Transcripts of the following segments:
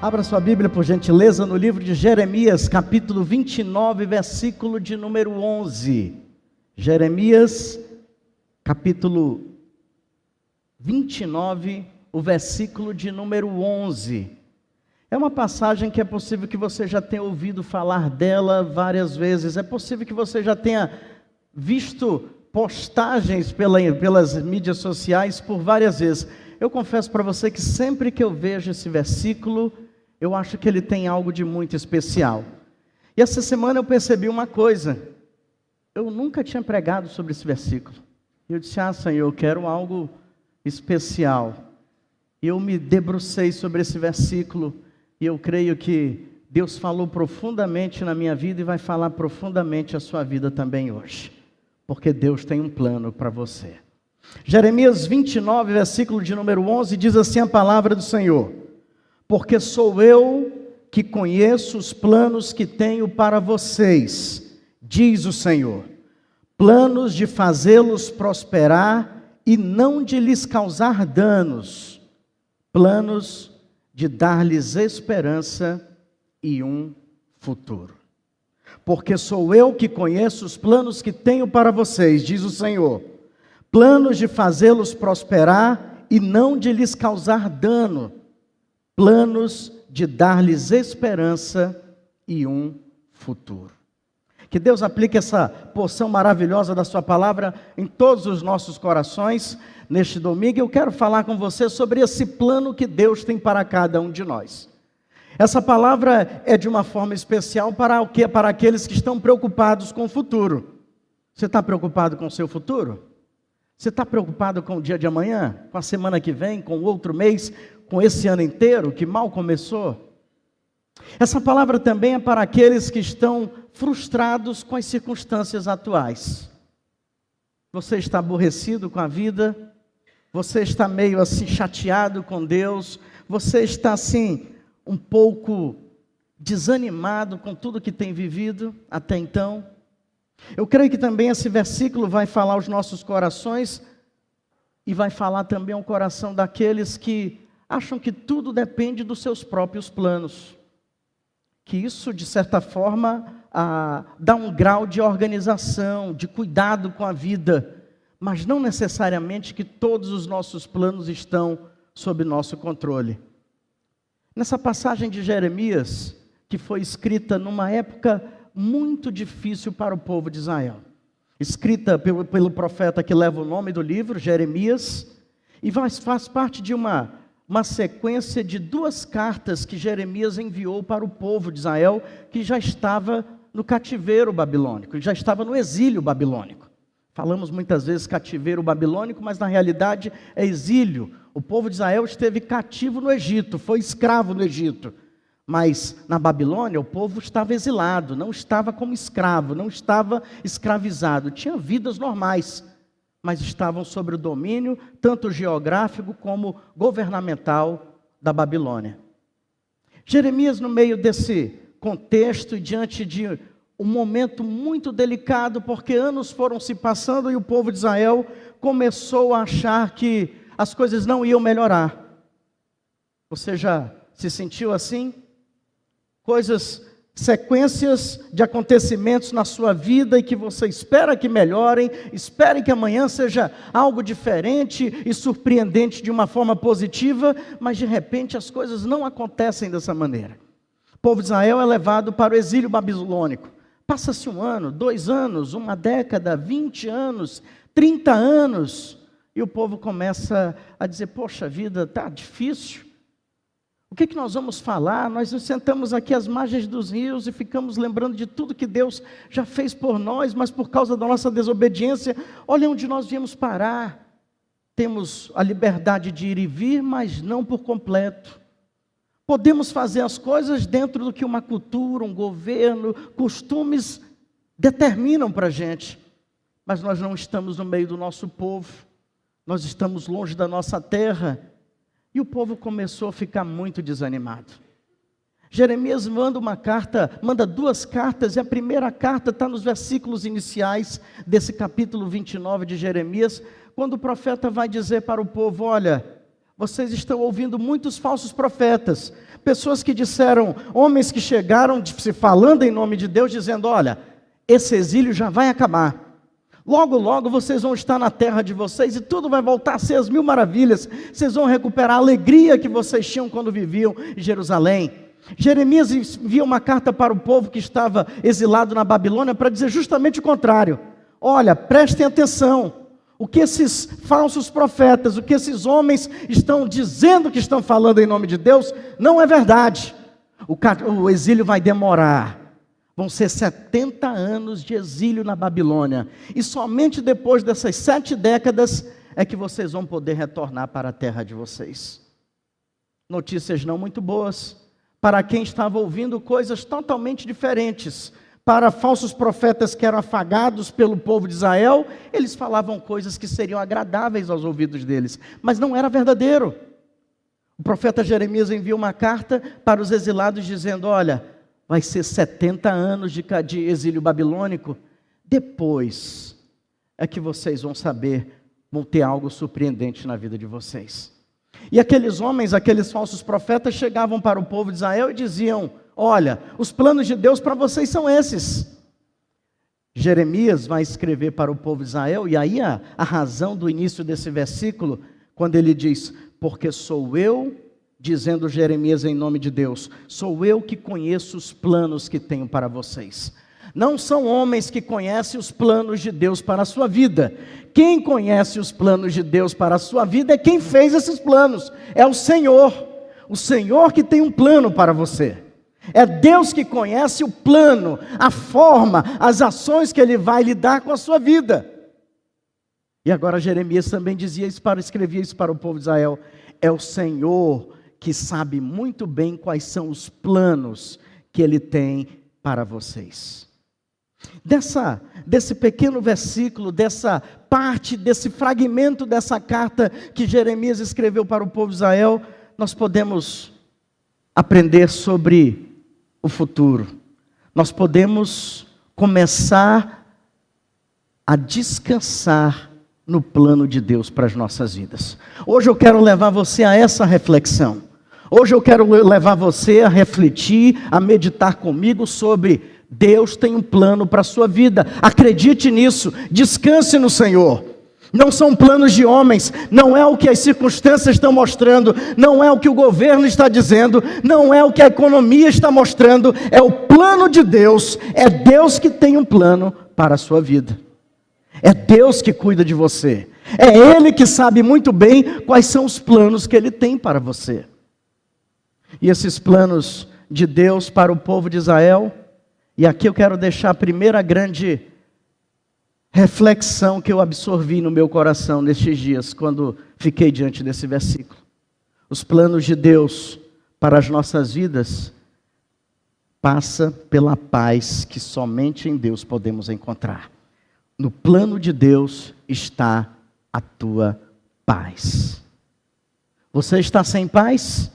Abra sua Bíblia, por gentileza, no livro de Jeremias, capítulo 29, versículo de número 11. Jeremias, capítulo 29, o versículo de número 11. É uma passagem que é possível que você já tenha ouvido falar dela várias vezes. É possível que você já tenha visto postagens pelas mídias sociais por várias vezes. Eu confesso para você que sempre que eu vejo esse versículo, eu acho que ele tem algo de muito especial. E essa semana eu percebi uma coisa. Eu nunca tinha pregado sobre esse versículo. E eu disse, Senhor, eu quero algo especial. E eu me debrucei sobre esse versículo. E eu creio que Deus falou profundamente na minha vida e vai falar profundamente a sua vida também hoje. Porque Deus tem um plano para você. Jeremias 29, versículo de número 11, diz assim a palavra do Senhor. Porque sou eu que conheço os planos que tenho para vocês, diz o Senhor. Planos de fazê-los prosperar e não de lhes causar danos. Planos de dar-lhes esperança e um futuro. Porque sou eu que conheço os planos que tenho para vocês, diz o Senhor. Planos de fazê-los prosperar e não de lhes causar dano. Planos de dar-lhes esperança e um futuro. Que Deus aplique essa porção maravilhosa da sua palavra em todos os nossos corações. Neste domingo eu quero falar com você sobre esse plano que Deus tem para cada um de nós. Essa palavra é de uma forma especial para o quê? Para aqueles que estão preocupados com o futuro. Você está preocupado com o seu futuro? Você está preocupado com o dia de amanhã? Com a semana que vem? Com o outro mês? Com esse ano inteiro que mal começou? Essa palavra também é para aqueles que estão frustrados com as circunstâncias atuais. Você está aborrecido com a vida? Você está meio assim chateado com Deus? Você está assim um pouco desanimado com tudo que tem vivido até então? Eu creio que também esse versículo vai falar aos nossos corações e vai falar também ao coração daqueles que acham que tudo depende dos seus próprios planos. Que isso, de certa forma, dá um grau de organização, de cuidado com a vida, mas não necessariamente que todos os nossos planos estão sob nosso controle. Nessa passagem de Jeremias, que foi escrita numa época muito difícil para o povo de Israel, escrita pelo profeta que leva o nome do livro, Jeremias, e faz parte de uma sequência de duas cartas que Jeremias enviou para o povo de Israel, que já estava no cativeiro babilônico, já estava no exílio babilônico. Falamos muitas vezes cativeiro babilônico, mas na realidade é exílio. O povo de Israel esteve cativo no Egito, foi escravo no Egito. Mas na Babilônia o povo estava exilado, não estava como escravo, não estava escravizado. Tinha vidas normais, mas estavam sob o domínio, tanto geográfico como governamental da Babilônia. Jeremias, no meio desse contexto e diante de um momento muito delicado, porque anos foram se passando e o povo de Israel começou a achar que as coisas não iam melhorar. Você já se sentiu assim? Sequências de acontecimentos na sua vida e que você espera que melhorem, espere que amanhã seja algo diferente e surpreendente de uma forma positiva, mas de repente as coisas não acontecem dessa maneira. O povo de Israel é levado para o exílio babilônico. Passa-se 1 ano, 2 anos, 1 década, 20 anos, 30 anos, e o povo começa a dizer, poxa vida, está difícil. O que nós vamos falar? Nós nos sentamos aqui às margens dos rios e ficamos lembrando de tudo que Deus já fez por nós, mas por causa da nossa desobediência, olha onde nós viemos parar. Temos a liberdade de ir e vir, mas não por completo. Podemos fazer as coisas dentro do que uma cultura, um governo, costumes determinam para a gente, mas nós não estamos no meio do nosso povo, nós estamos longe da nossa terra. E o povo começou a ficar muito desanimado. Jeremias manda 2 cartas, e a primeira carta está nos versículos iniciais desse capítulo 29 de Jeremias, quando o profeta vai dizer para o povo, olha, Vocês estão ouvindo muitos falsos profetas, pessoas que disseram, homens que chegaram se falando em nome de Deus, dizendo, olha, esse exílio já vai acabar. Logo, logo vocês vão estar na terra de vocês e tudo vai voltar a ser as mil maravilhas. Vocês vão recuperar a alegria que vocês tinham quando viviam em Jerusalém. Jeremias envia uma carta para o povo que estava exilado na Babilônia para dizer justamente o contrário. Olha, prestem atenção. O que esses falsos profetas, o que esses homens estão dizendo que estão falando em nome de Deus, não é verdade. O exílio vai demorar. Vão ser 70 anos de exílio na Babilônia. E somente depois dessas 7 décadas é que vocês vão poder retornar para a terra de vocês. Notícias não muito boas para quem estava ouvindo coisas totalmente diferentes. Para falsos profetas que eram afagados pelo povo de Israel, eles falavam coisas que seriam agradáveis aos ouvidos deles, mas não era verdadeiro. O profeta Jeremias envia uma carta para os exilados dizendo, olha, vai ser 70 anos de exílio babilônico, depois é que vocês vão saber, vão ter algo surpreendente na vida de vocês. E aqueles homens, aqueles falsos profetas chegavam para o povo de Israel e diziam, olha, os planos de Deus para vocês são esses. Jeremias vai escrever para o povo de Israel, e aí a razão do início desse versículo, quando ele diz, porque sou eu, dizendo Jeremias em nome de Deus, sou eu que conheço os planos que tenho para vocês. Não são homens que conhecem os planos de Deus para a sua vida. Quem conhece os planos de Deus para a sua vida é quem fez esses planos, é o Senhor que tem um plano para você. É Deus que conhece o plano, a forma, as ações que Ele vai lidar com a sua vida. E agora Jeremias também escrevia isso para o povo de Israel. É o Senhor que sabe muito bem quais são os planos que Ele tem para vocês. Desse pequeno versículo, dessa parte, desse fragmento dessa carta que Jeremias escreveu para o povo de Israel, nós podemos aprender sobre o futuro. Nós podemos começar a descansar no plano de Deus para as nossas vidas. Hoje eu quero levar você a essa reflexão. Hoje eu quero levar você a refletir, a meditar comigo sobre Deus tem um plano para a sua vida. Acredite nisso, descanse no Senhor. Não são planos de homens, não é o que as circunstâncias estão mostrando, não é o que o governo está dizendo, não é o que a economia está mostrando, é o plano de Deus, é Deus que tem um plano para a sua vida. É Deus que cuida de você, é Ele que sabe muito bem quais são os planos que Ele tem para você. E esses planos de Deus para o povo de Israel, e aqui eu quero deixar a primeira grande reflexão que eu absorvi no meu coração nestes dias, quando fiquei diante desse versículo. Os planos de Deus para as nossas vidas passa pela paz que somente em Deus podemos encontrar. No plano de Deus está a tua paz. Você está sem paz?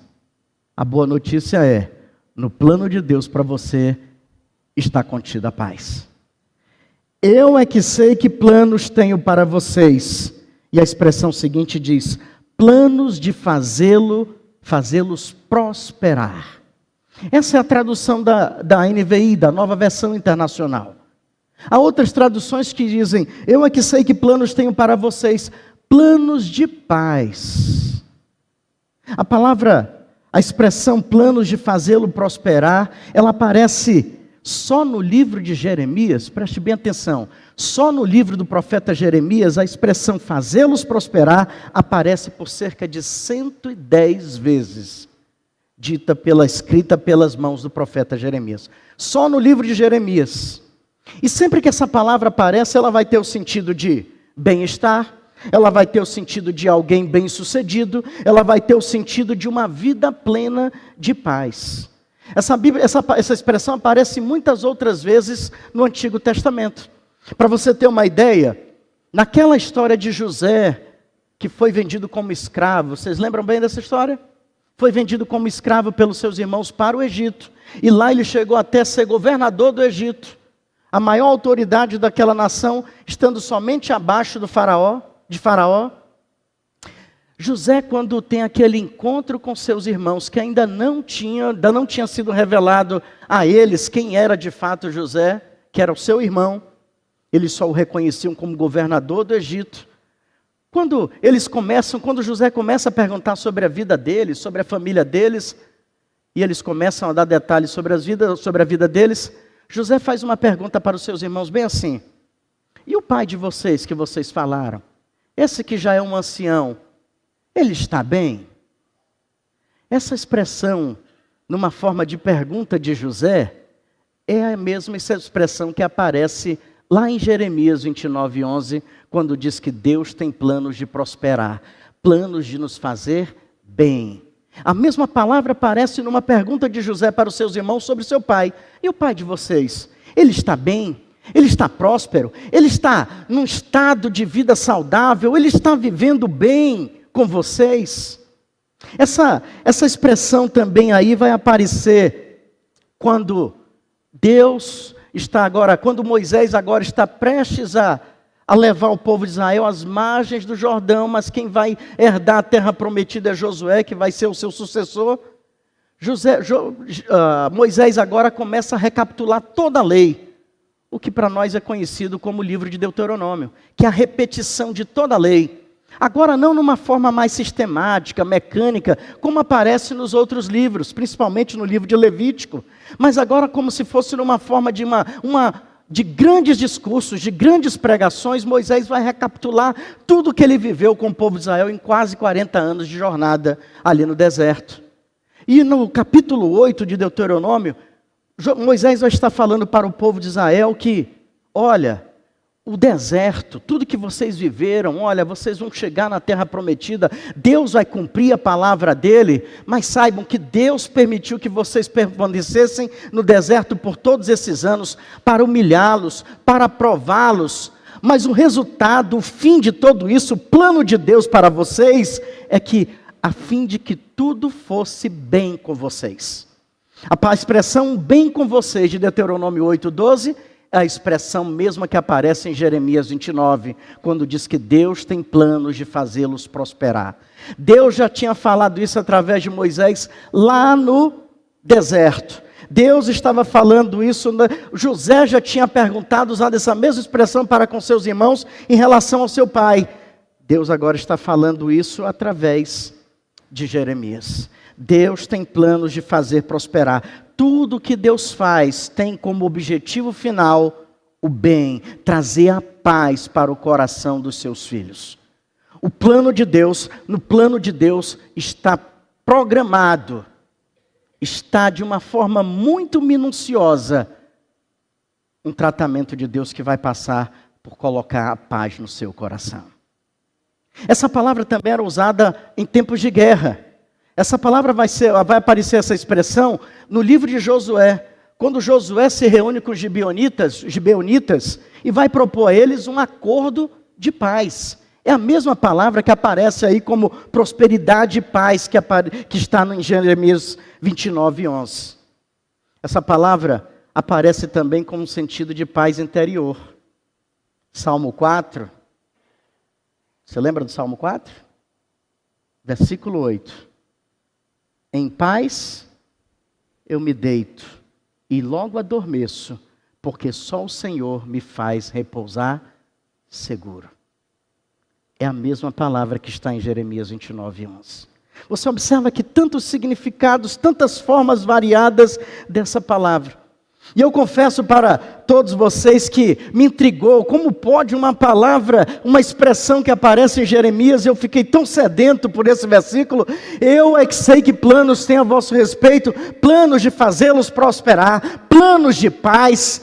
A boa notícia é, no plano de Deus para você está contida a paz. Eu é que sei que planos tenho para vocês. E a expressão seguinte diz, planos de fazê-los prosperar. Essa é a tradução da NVI, da Nova Versão Internacional. Há outras traduções que dizem, eu é que sei que planos tenho para vocês, planos de paz. A expressão planos de fazê-lo prosperar, ela aparece só no livro de Jeremias, preste bem atenção, só no livro do profeta Jeremias, a expressão fazê-los prosperar aparece por cerca de 110 vezes, escrita pelas mãos do profeta Jeremias. Só no livro de Jeremias. E sempre que essa palavra aparece, ela vai ter o sentido de bem-estar, ela vai ter o sentido de alguém bem-sucedido, ela vai ter o sentido de uma vida plena de paz. Essa expressão aparece muitas outras vezes no Antigo Testamento. Para você ter uma ideia, naquela história de José, que foi vendido como escravo, vocês lembram bem dessa história? Foi vendido como escravo pelos seus irmãos para o Egito, e lá ele chegou até ser governador do Egito, a maior autoridade daquela nação, estando somente abaixo de Faraó. José, quando tem aquele encontro com seus irmãos, que ainda não tinha sido revelado a eles quem era de fato José, que era o seu irmão, eles só o reconheciam como governador do Egito. Quando José começa a perguntar sobre a vida deles, sobre a família deles, e eles começam a dar detalhes sobre a vida deles, José faz uma pergunta para os seus irmãos bem assim: e o pai de vocês que vocês falaram? Esse que já é um ancião, ele está bem? Essa expressão, numa forma de pergunta de José, é a mesma expressão que aparece lá em Jeremias 29:11, quando diz que Deus tem planos de prosperar, planos de nos fazer bem. A mesma palavra aparece numa pergunta de José para os seus irmãos sobre seu pai. E o pai de vocês? Ele está bem? Ele está próspero? Ele está num estado de vida saudável? Ele está vivendo bem com vocês? Essa expressão também aí vai aparecer quando quando Moisés agora está prestes a levar o povo de Israel às margens do Jordão, mas quem vai herdar a terra prometida é Josué, que vai ser o seu sucessor. Moisés agora começa a recapitular toda a lei, o que para nós é conhecido como o livro de Deuteronômio, que é a repetição de toda a lei. Agora não numa forma mais sistemática, mecânica, como aparece nos outros livros, principalmente no livro de Levítico, mas agora como se fosse numa forma de grandes discursos, de grandes pregações. Moisés vai recapitular tudo que ele viveu com o povo de Israel em quase 40 anos de jornada ali no deserto. E no capítulo 8 de Deuteronômio, Moisés vai estar falando para o povo de Israel que, olha, o deserto, tudo que vocês viveram, olha, vocês vão chegar na terra prometida, Deus vai cumprir a palavra dele, mas saibam que Deus permitiu que vocês permanecessem no deserto por todos esses anos, para humilhá-los, para prová-los, mas o resultado, o fim de tudo isso, o plano de Deus para vocês, é que, a fim de que tudo fosse bem com vocês. A expressão bem com vocês de Deuteronômio 8:12, é a expressão mesma que aparece em Jeremias 29, quando diz que Deus tem planos de fazê-los prosperar. Deus já tinha falado isso através de Moisés lá no deserto. Deus estava falando isso, José já tinha perguntado, usado essa mesma expressão para com seus irmãos em relação ao seu pai. Deus agora está falando isso através de Jeremias. Deus tem planos de fazer prosperar. Tudo que Deus faz tem como objetivo final o bem, trazer a paz para o coração dos seus filhos. No plano de Deus está programado, está de uma forma muito minuciosa, um tratamento de Deus que vai passar por colocar a paz no seu coração. Essa palavra também era usada em tempos de guerra. Essa palavra vai aparecer, essa expressão, no livro de Josué, quando Josué se reúne com os gibeonitas e vai propor a eles um acordo de paz. É a mesma palavra que aparece aí como prosperidade e paz, que está em Jeremias 29:11. Essa palavra aparece também com um sentido de paz interior. Salmo 4, você lembra do Salmo 4? Versículo 8. Em paz eu me deito e logo adormeço, porque só o Senhor me faz repousar seguro. É a mesma palavra que está em Jeremias 29:11. Você observa que tantos significados, tantas formas variadas dessa palavra. E eu confesso para todos vocês que me intrigou, como pode uma palavra, uma expressão que aparece em Jeremias, eu fiquei tão sedento por esse versículo. Eu é que sei que planos têm a vosso respeito, planos de fazê-los prosperar, planos de paz.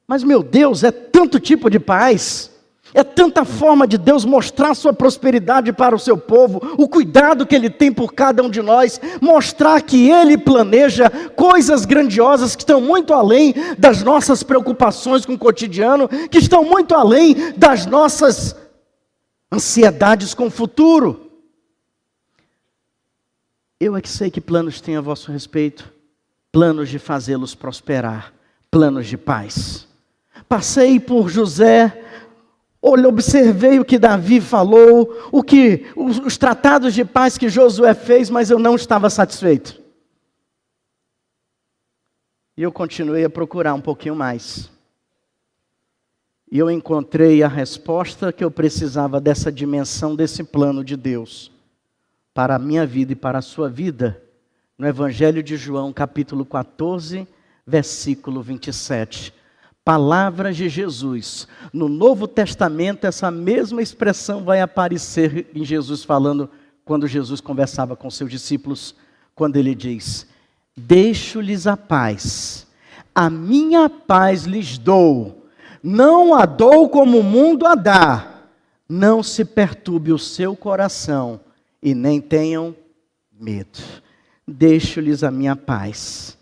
Mas meu Deus, é tanto tipo de paz. É tanta forma de Deus mostrar sua prosperidade para o seu povo, o cuidado que Ele tem por cada um de nós, mostrar que Ele planeja coisas grandiosas que estão muito além das nossas preocupações com o cotidiano, que estão muito além das nossas ansiedades com o futuro. Eu é que sei que planos têm a vosso respeito, planos de fazê-los prosperar, planos de paz. Passei por José, observei o que Davi falou, os tratados de paz que Josué fez, mas eu não estava satisfeito. E eu continuei a procurar um pouquinho mais. E eu encontrei a resposta que eu precisava dessa dimensão, desse plano de Deus, para a minha vida e para a sua vida, no Evangelho de João, capítulo 14, versículo 27. Palavras de Jesus. No Novo Testamento, essa mesma expressão vai aparecer em Jesus falando, quando Jesus conversava com seus discípulos, quando ele diz: deixo-lhes a paz, a minha paz lhes dou, não a dou como o mundo a dá, não se perturbe o seu coração e nem tenham medo. Deixo-lhes a minha paz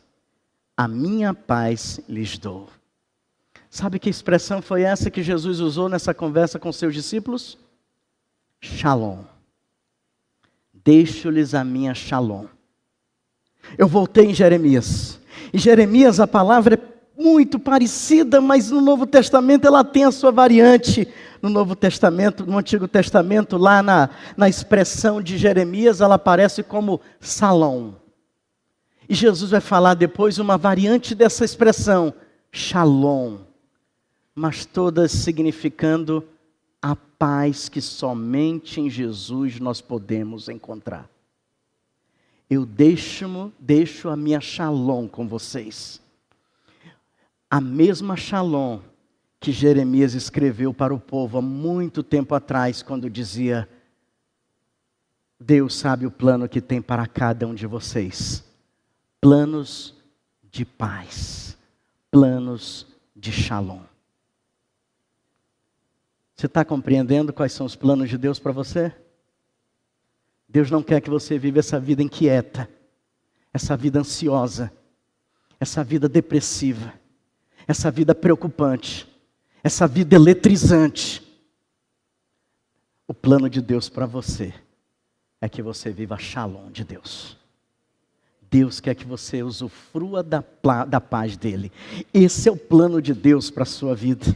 lhes dou. Sabe que expressão foi essa que Jesus usou nessa conversa com seus discípulos? Shalom. Deixo-lhes a minha shalom. Eu voltei em Jeremias. Em Jeremias a palavra é muito parecida, mas no Novo Testamento ela tem a sua variante. No Novo Testamento, no Antigo Testamento, lá na expressão de Jeremias, ela aparece como salom. E Jesus vai falar depois uma variante dessa expressão, shalom. Mas todas significando a paz que somente em Jesus nós podemos encontrar. Eu deixo a minha shalom com vocês. A mesma shalom que Jeremias escreveu para o povo há muito tempo atrás, quando dizia: Deus sabe o plano que tem para cada um de vocês. Planos de paz, planos de shalom. Você está compreendendo quais são os planos de Deus para você? Deus não quer que você viva essa vida inquieta, essa vida ansiosa, essa vida depressiva, essa vida preocupante, essa vida eletrizante. O plano de Deus para você é que você viva a shalom de Deus. Deus quer que você usufrua da paz dele. Esse é o plano de Deus para a sua vida.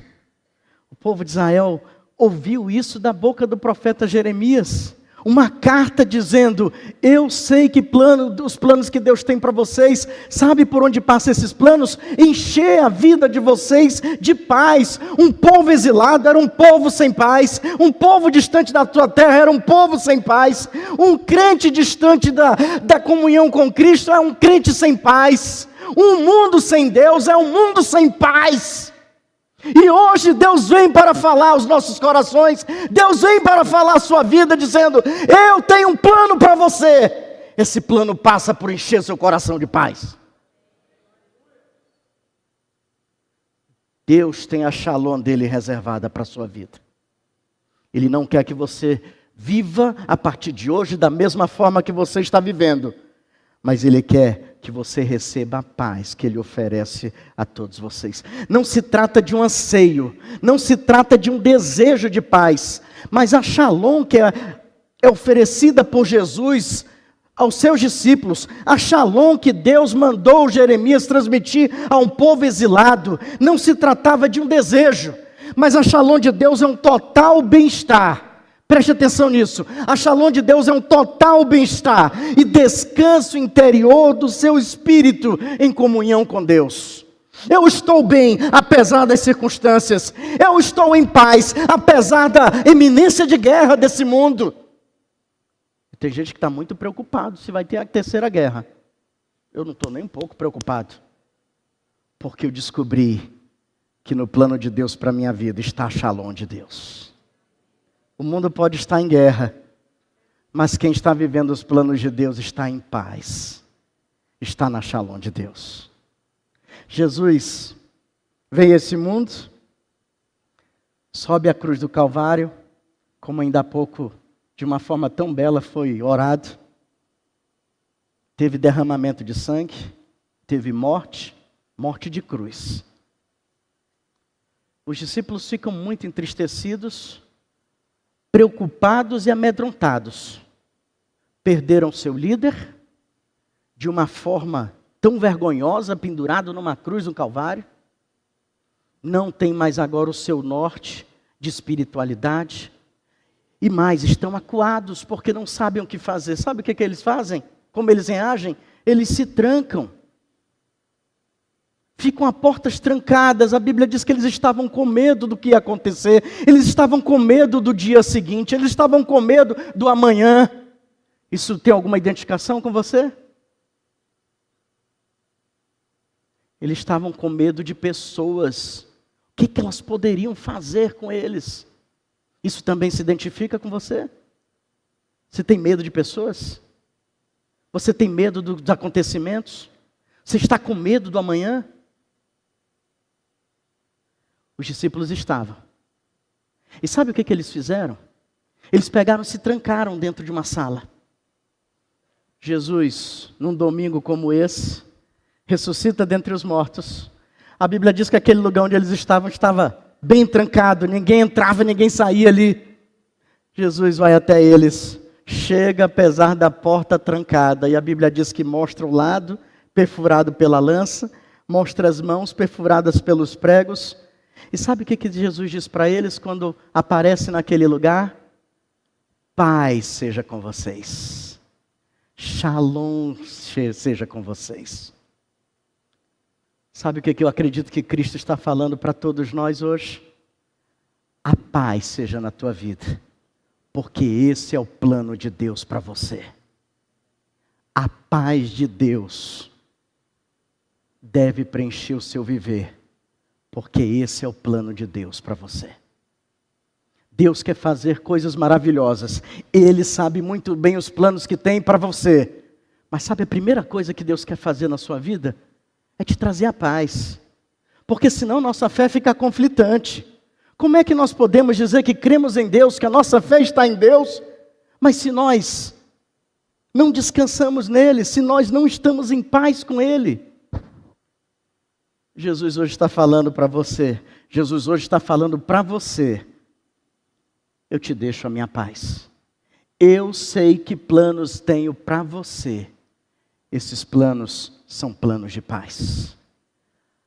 O povo de Israel ouviu isso da boca do profeta Jeremias. Uma carta dizendo: eu sei que os planos que Deus tem para vocês, sabe por onde passam esses planos? Encher a vida de vocês de paz. Um povo exilado era um povo sem paz. Um povo distante da tua terra era um povo sem paz. Um crente distante da comunhão com Cristo é um crente sem paz. Um mundo sem Deus é um mundo sem paz. E hoje Deus vem para falar aos nossos corações, Deus vem para falar a sua vida, dizendo: eu tenho um plano para você. Esse plano passa por encher seu coração de paz. Deus tem a shalom dele reservada para a sua vida. Ele não quer que você viva a partir de hoje da mesma forma que você está vivendo, mas Ele quer que você receba a paz que Ele oferece a todos vocês. Não se trata de um anseio, não se trata de um desejo de paz, mas a shalom que é oferecida por Jesus aos seus discípulos, a shalom que Deus mandou Jeremias transmitir a um povo exilado, não se tratava de um desejo, mas a shalom de Deus é um total bem-estar. Preste atenção nisso. A shalom de Deus é um total bem-estar e descanso interior do seu espírito em comunhão com Deus. Eu estou bem, apesar das circunstâncias. Eu estou em paz, apesar da iminência de guerra desse mundo. Tem gente que está muito preocupado se vai ter a terceira guerra. Eu não estou nem um pouco preocupado, porque eu descobri que no plano de Deus para a minha vida está a shalom de Deus. O mundo pode estar em guerra, mas quem está vivendo os planos de Deus está em paz. Está na shalom de Deus. Jesus veio a esse mundo, sobe a cruz do Calvário, como ainda há pouco, de uma forma tão bela, foi orado. Teve derramamento de sangue, teve morte de cruz. Os discípulos ficam muito entristecidos, preocupados e amedrontados. Perderam seu líder de uma forma tão vergonhosa, pendurado numa cruz no Calvário. Não tem mais agora o seu norte de espiritualidade. E mais, estão acuados porque não sabem o que fazer. Sabe o que eles fazem? Como eles reagem? Eles se trancam. Ficam a portas trancadas. A Bíblia diz que eles estavam com medo do que ia acontecer. Eles estavam com medo do dia seguinte. Eles estavam com medo do amanhã. Isso tem alguma identificação com você? Eles estavam com medo de pessoas. O que elas poderiam fazer com eles? Isso também se identifica com você? Você tem medo de pessoas? Você tem medo dos acontecimentos? Você está com medo do amanhã? Os discípulos estavam. E sabe o que eles fizeram? Eles pegaram e se trancaram dentro de uma sala. Jesus, num domingo como esse, ressuscita dentre os mortos. A Bíblia diz que aquele lugar onde eles estavam estava bem trancado, ninguém entrava, ninguém saía ali. Jesus vai até eles, chega apesar da porta trancada, e a Bíblia diz que mostra o lado perfurado pela lança, mostra as mãos perfuradas pelos pregos. E sabe o que Jesus diz para eles quando aparece naquele lugar? Paz seja com vocês. Shalom seja com vocês. Sabe o que eu acredito que Cristo está falando para todos nós hoje? A paz seja na tua vida, porque esse é o plano de Deus para você. A paz de Deus deve preencher o seu viver, porque esse é o plano de Deus para você. Deus quer fazer coisas maravilhosas. Ele sabe muito bem os planos que tem para você. Mas sabe a primeira coisa que Deus quer fazer na sua vida? É te trazer a paz. Porque senão nossa fé fica conflitante. Como é que nós podemos dizer que cremos em Deus, que a nossa fé está em Deus, mas se nós não descansamos nele, se nós não estamos em paz com ele? Jesus hoje está falando para você. Jesus hoje está falando para você. Eu te deixo a minha paz. Eu sei que planos tenho para você. Esses planos são planos de paz.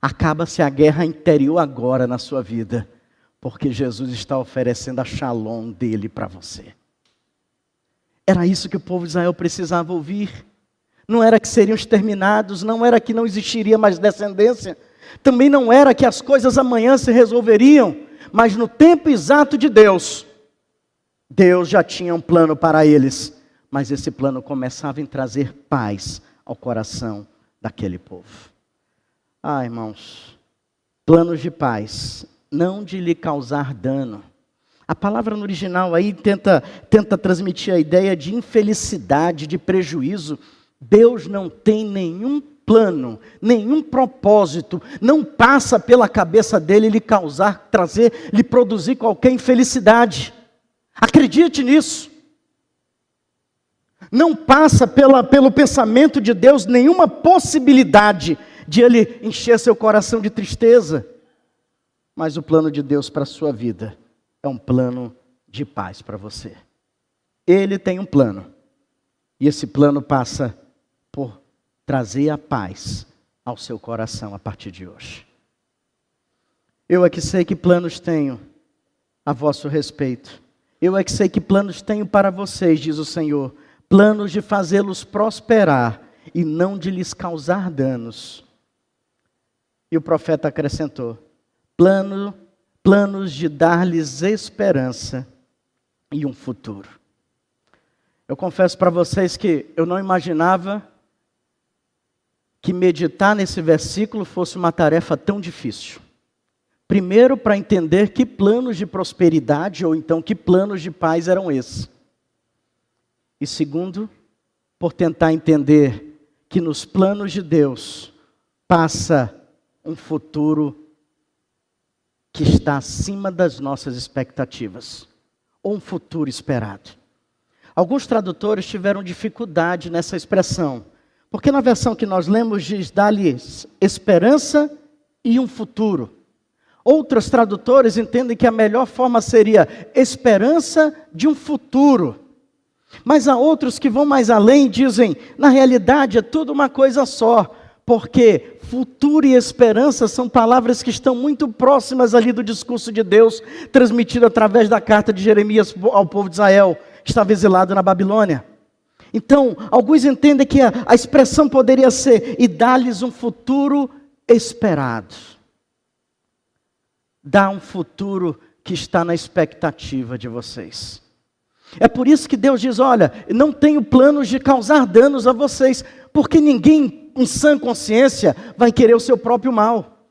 Acaba-se a guerra interior agora na sua vida, porque Jesus está oferecendo a shalom dele para você. Era isso que o povo de Israel precisava ouvir. Não era que seriam exterminados, não era que não existiria mais descendência, também não era que as coisas amanhã se resolveriam, mas no tempo exato de Deus, Deus já tinha um plano para eles, mas esse plano começava em trazer paz ao coração daquele povo. Ah, irmãos, planos de paz, não de lhe causar dano. A palavra no original aí tenta transmitir a ideia de infelicidade, de prejuízo. Deus não tem nenhum plano, nenhum propósito, não passa pela cabeça dele lhe causar, trazer, lhe produzir qualquer infelicidade. Acredite nisso. Não passa pelo pensamento de Deus nenhuma possibilidade de ele encher seu coração de tristeza. Mas o plano de Deus para a sua vida é um plano de paz para você. Ele tem um plano. E esse plano passa por trazer a paz ao seu coração a partir de hoje. Eu é que sei que planos tenho a vosso respeito. Eu é que sei que planos tenho para vocês, diz o Senhor. Planos de fazê-los prosperar e não de lhes causar danos. E o profeta acrescentou, planos de dar-lhes esperança e um futuro. Eu confesso para vocês que eu não imaginava que meditar nesse versículo fosse uma tarefa tão difícil. Primeiro, para entender que planos de prosperidade, ou então que planos de paz eram esses. E segundo, por tentar entender que nos planos de Deus passa um futuro que está acima das nossas expectativas, ou um futuro esperado. Alguns tradutores tiveram dificuldade nessa expressão, porque na versão que nós lemos diz dar-lhes esperança e um futuro. Outros tradutores entendem que a melhor forma seria esperança de um futuro. Mas há outros que vão mais além e dizem, na realidade é tudo uma coisa só, Porque futuro e esperança são palavras que estão muito próximas ali do discurso de Deus, transmitido através da carta de Jeremias ao povo de Israel, que estava exilado na Babilônia. Então, alguns entendem que a expressão poderia ser, e dá-lhes um futuro esperado. Dá um futuro que está na expectativa de vocês. É por isso que Deus diz, olha, não tenho planos de causar danos a vocês, porque ninguém em sã consciência vai querer o seu próprio mal.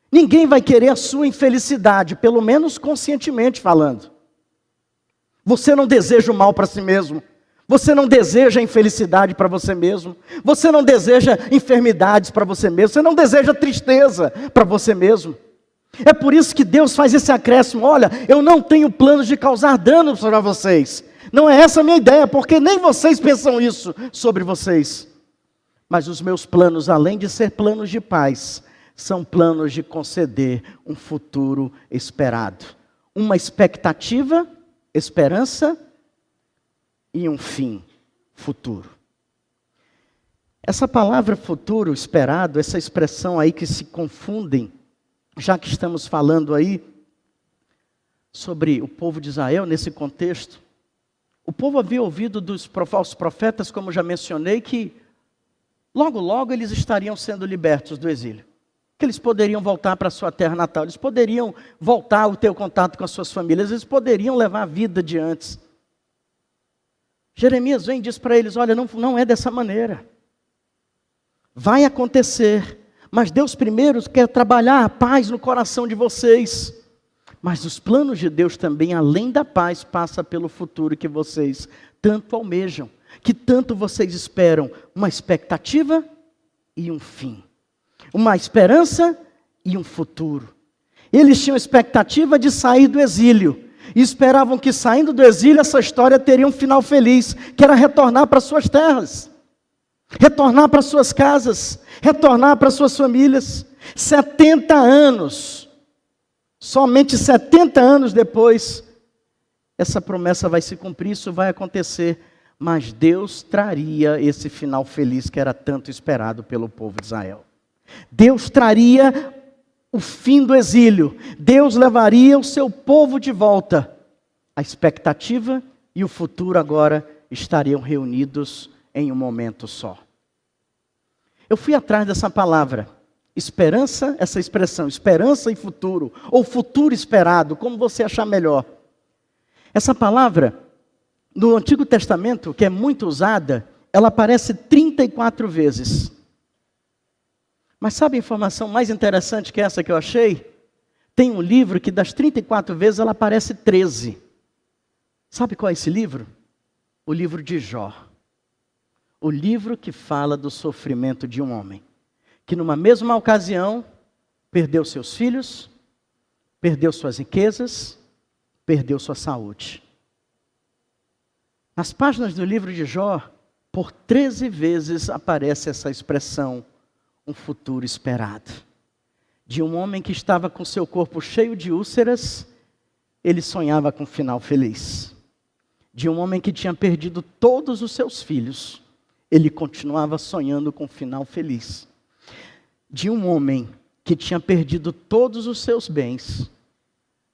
Ninguém vai querer a sua infelicidade, pelo menos conscientemente falando. Você não deseja o mal para si mesmo. Você não deseja a infelicidade para você mesmo. Você não deseja enfermidades para você mesmo. Você não deseja tristeza para você mesmo. É por isso que Deus faz esse acréscimo. Olha, eu não tenho planos de causar danos para vocês. Não é essa a minha ideia, porque nem vocês pensam isso sobre vocês. Mas os meus planos, além de ser planos de paz, são planos de conceder um futuro esperado. Uma expectativa, esperança e um fim futuro. Essa palavra futuro esperado, essa expressão aí que se confundem, já que estamos falando aí sobre o povo de Israel nesse contexto, o povo havia ouvido dos falsos profetas, como já mencionei, que logo, logo eles estariam sendo libertos do exílio. Que eles poderiam voltar para a sua terra natal, eles poderiam voltar a ter o contato com as suas famílias, eles poderiam levar a vida de antes. Jeremias vem e diz para eles, olha, não é dessa maneira. Vai acontecer, mas Deus primeiro quer trabalhar a paz no coração de vocês. Mas os planos de Deus também, além da paz, passa pelo futuro que vocês tanto almejam, que tanto vocês esperam, uma expectativa e um fim. Uma esperança e um futuro. Eles tinham expectativa de sair do exílio. E esperavam que saindo do exílio essa história teria um final feliz, que era retornar para suas terras, retornar para suas casas, retornar para suas famílias. 70 anos, somente 70 anos depois, essa promessa vai se cumprir, isso vai acontecer. Mas Deus traria esse final feliz que era tanto esperado pelo povo de Israel. Deus traria o fim do exílio. Deus levaria o seu povo de volta. A expectativa e o futuro agora estariam reunidos em um momento só. Eu fui atrás dessa palavra, esperança, essa expressão, esperança e futuro, ou futuro esperado, como você achar melhor. Essa palavra, no Antigo Testamento, que é muito usada, ela aparece 34 vezes. Mas sabe a informação mais interessante que essa que eu achei? Tem um livro que das 34 vezes ela aparece 13. Sabe qual é esse livro? O livro de Jó. O livro que fala do sofrimento de um homem, que numa mesma ocasião perdeu seus filhos, perdeu suas riquezas, perdeu sua saúde. Nas páginas do livro de Jó, por 13 vezes aparece essa expressão, um futuro esperado. De um homem que estava com seu corpo cheio de úlceras, ele sonhava com um final feliz. De um homem que tinha perdido todos os seus filhos, ele continuava sonhando com um final feliz. De um homem que tinha perdido todos os seus bens,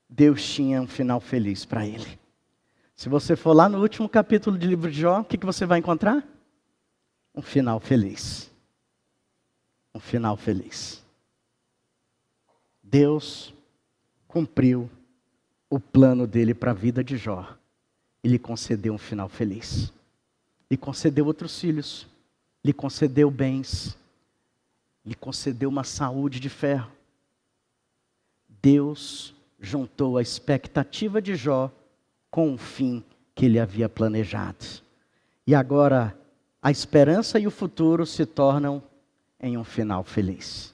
Deus tinha um final feliz para ele. Se você for lá no último capítulo do livro de Jó, o que você vai encontrar? Um final feliz. Um final feliz. Deus cumpriu o plano dele para a vida de Jó. E lhe concedeu um final feliz. Lhe concedeu outros filhos. Lhe concedeu bens. Lhe concedeu uma saúde de ferro. Deus juntou a expectativa de Jó com o fim que ele havia planejado. E agora a esperança e o futuro se tornam em um final feliz.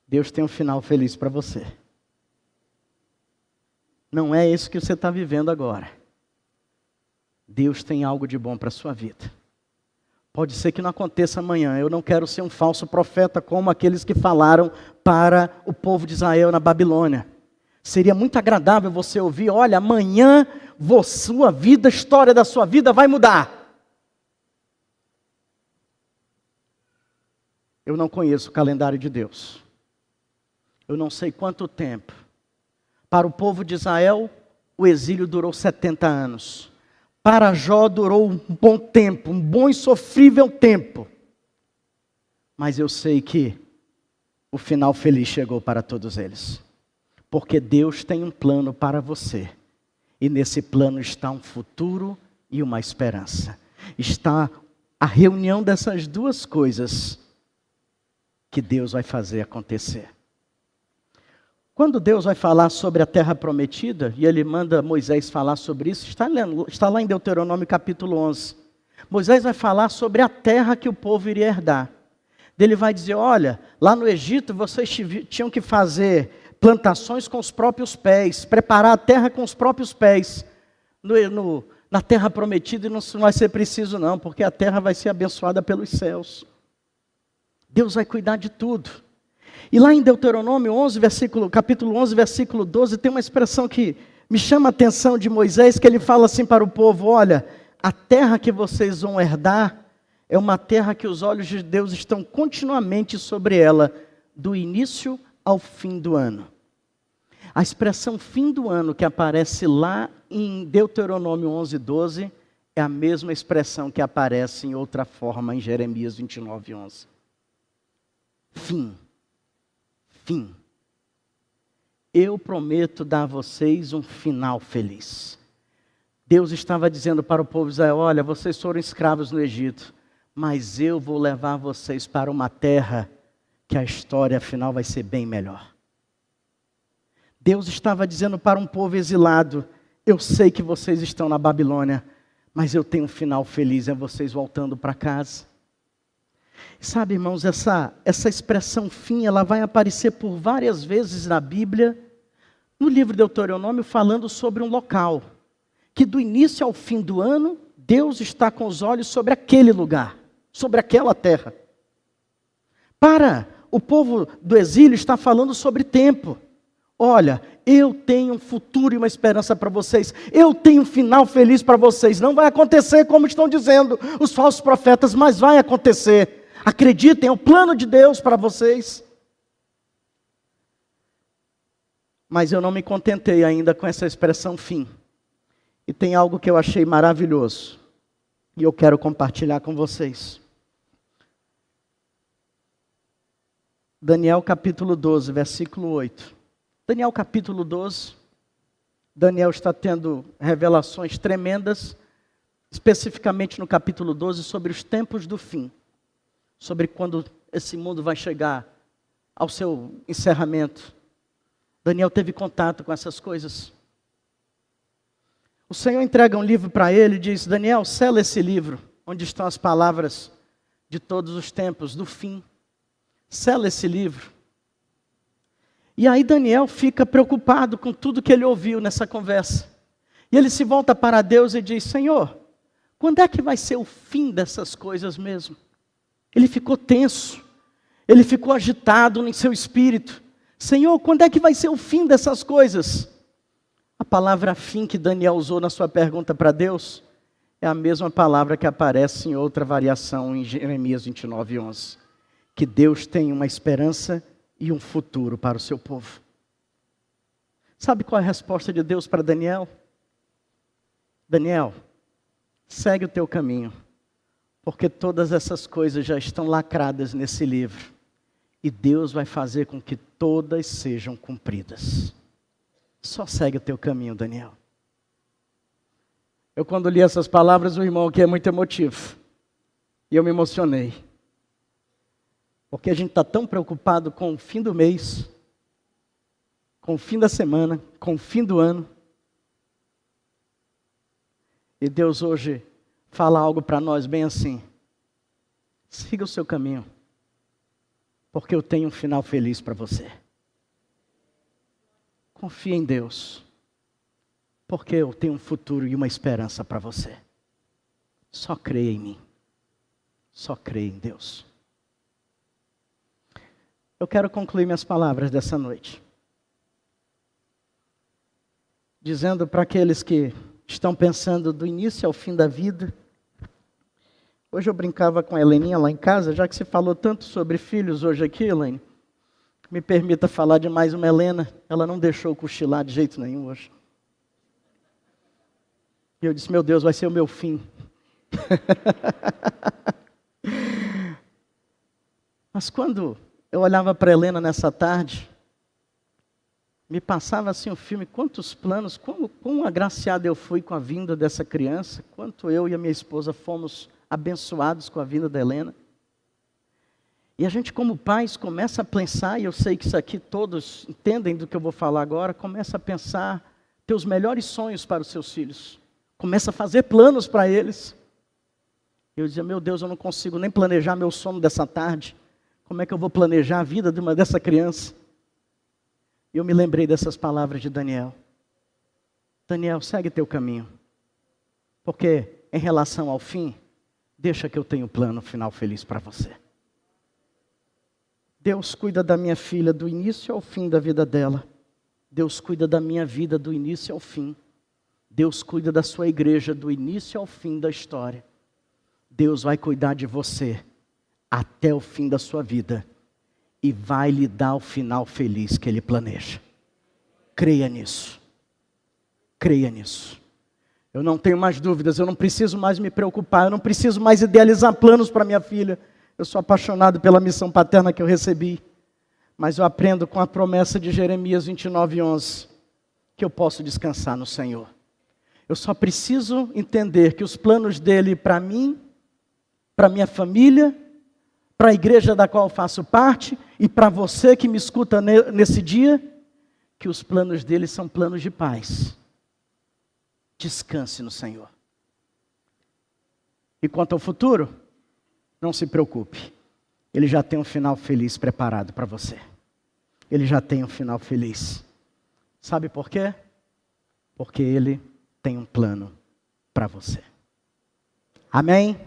Deus tem um final feliz para você. Não é isso que você está vivendo agora. Deus tem algo de bom para a sua vida. Pode ser que não aconteça amanhã. Eu não quero ser um falso profeta como aqueles que falaram para o povo de Israel na Babilônia. Seria muito agradável você ouvir, olha, amanhã sua vida, a história da sua vida vai mudar. Eu não conheço o calendário de Deus. Eu não sei quanto tempo. Para o povo de Israel, o exílio durou 70 anos. Para Jó durou um bom tempo, um bom e sofrível tempo. Mas eu sei que o final feliz chegou para todos eles. Porque Deus tem um plano para você. E nesse plano está um futuro e uma esperança. Está a reunião dessas duas coisas que Deus vai fazer acontecer. Quando Deus vai falar sobre a terra prometida, e Ele manda Moisés falar sobre isso, está lá em Deuteronômio capítulo 11. Moisés vai falar sobre a terra que o povo iria herdar. Ele vai dizer, olha, lá no Egito vocês tinham que fazer plantações com os próprios pés, preparar a terra com os próprios pés. Na terra prometida não vai ser preciso não, porque a terra vai ser abençoada pelos céus. Deus vai cuidar de tudo. E lá em Deuteronômio 11, capítulo 11, versículo 12, tem uma expressão que me chama a atenção de Moisés, que ele fala assim para o povo, olha, a terra que vocês vão herdar é uma terra que os olhos de Deus estão continuamente sobre ela, do início ao fim do ano. A expressão fim do ano que aparece lá em Deuteronômio 11, 12, é a mesma expressão que aparece em outra forma em Jeremias 29, 11. Fim. Fim. Eu prometo dar a vocês um final feliz. Deus estava dizendo para o povo de Israel, olha, vocês foram escravos no Egito, mas eu vou levar vocês para uma terra que a história afinal vai ser bem melhor. Deus estava dizendo para um povo exilado, eu sei que vocês estão na Babilônia, mas eu tenho um final feliz, é vocês voltando para casa. Sabe, irmãos, essa expressão fim, ela vai aparecer por várias vezes na Bíblia, no livro de Deuteronômio, falando sobre um local, que do início ao fim do ano, Deus está com os olhos sobre aquele lugar, sobre aquela terra. Para o povo do exílio, está falando sobre tempo. Olha, eu tenho um futuro e uma esperança para vocês. Eu tenho um final feliz para vocês. Não vai acontecer como estão dizendo os falsos profetas, mas vai acontecer. Acreditem, é o plano de Deus para vocês. Mas eu não me contentei ainda com essa expressão fim. E tem algo que eu achei maravilhoso. E eu quero compartilhar com vocês. Daniel capítulo 12, versículo 8. Daniel capítulo 12. Daniel está tendo revelações tremendas, especificamente no capítulo 12, sobre os tempos do fim. Sobre quando esse mundo vai chegar ao seu encerramento. Daniel teve contato com essas coisas. O Senhor entrega um livro para ele e diz, Daniel, sela esse livro, onde estão as palavras de todos os tempos, do fim. Sela esse livro. E aí Daniel fica preocupado com tudo que ele ouviu nessa conversa. E ele se volta para Deus e diz, Senhor, quando é que vai ser o fim dessas coisas mesmo? Ele ficou tenso, ele ficou agitado em seu espírito. Senhor, quando é que vai ser o fim dessas coisas? A palavra fim que Daniel usou na sua pergunta para Deus é a mesma palavra que aparece em outra variação em Jeremias 29, 11. Que Deus tem uma esperança e um futuro para o seu povo. Sabe qual é a resposta de Deus para Daniel? Daniel, segue o teu caminho. Porque todas essas coisas já estão lacradas nesse livro. E Deus vai fazer com que todas sejam cumpridas. Só segue o teu caminho, Daniel. Eu quando li essas palavras, o irmão aqui é muito emotivo. E eu me emocionei. Porque a gente está tão preocupado com o fim do mês, com o fim da semana, com o fim do ano. E Deus hoje fala algo para nós bem assim. Siga o seu caminho, porque eu tenho um final feliz para você. Confie em Deus, porque eu tenho um futuro e uma esperança para você. Só creia em mim. Só creia em Deus. Eu quero concluir minhas palavras dessa noite, dizendo para aqueles que estão pensando do início ao fim da vida, Hoje eu brincava com a Heleninha lá em casa, já que você falou tanto sobre filhos hoje aqui, Helene, me permita falar de mais uma Helena. Ela não deixou eu cochilar de jeito nenhum hoje. E eu disse, meu Deus, vai ser o meu fim. Mas quando eu olhava para a Helena nessa tarde, me passava assim o filme, quantos planos, quão agraciado eu fui com a vinda dessa criança, quanto eu e a minha esposa fomos abençoados com a vinda da Helena. E a gente como pais começa a pensar, e eu sei que isso aqui todos entendem do que eu vou falar agora, começa a pensar teus melhores sonhos para os seus filhos. Começa a fazer planos para eles. Eu dizia, meu Deus, eu não consigo nem planejar meu sono dessa tarde. Como é que eu vou planejar a vida dessa criança? E eu me lembrei dessas palavras de Daniel. Daniel, segue teu caminho. Porque em relação ao fim, deixa que eu tenho um plano final feliz para você. Deus cuida da minha filha do início ao fim da vida dela. Deus cuida da minha vida do início ao fim. Deus cuida da sua igreja do início ao fim da história. Deus vai cuidar de você até o fim da sua vida e vai lhe dar o final feliz que Ele planeja. Creia nisso. Creia nisso. Eu não tenho mais dúvidas, eu não preciso mais me preocupar, eu não preciso mais idealizar planos para minha filha. Eu sou apaixonado pela missão paterna que eu recebi. Mas eu aprendo com a promessa de Jeremias 29:11, que eu posso descansar no Senhor. Eu só preciso entender que os planos dEle para mim, para minha família, para a igreja da qual faço parte, e para você que me escuta nesse dia, que os planos dEle são planos de paz. Descanse no Senhor. E quanto ao futuro, não se preocupe. Ele já tem um final feliz preparado para você. Ele já tem um final feliz. Sabe por quê? Porque Ele tem um plano para você. Amém?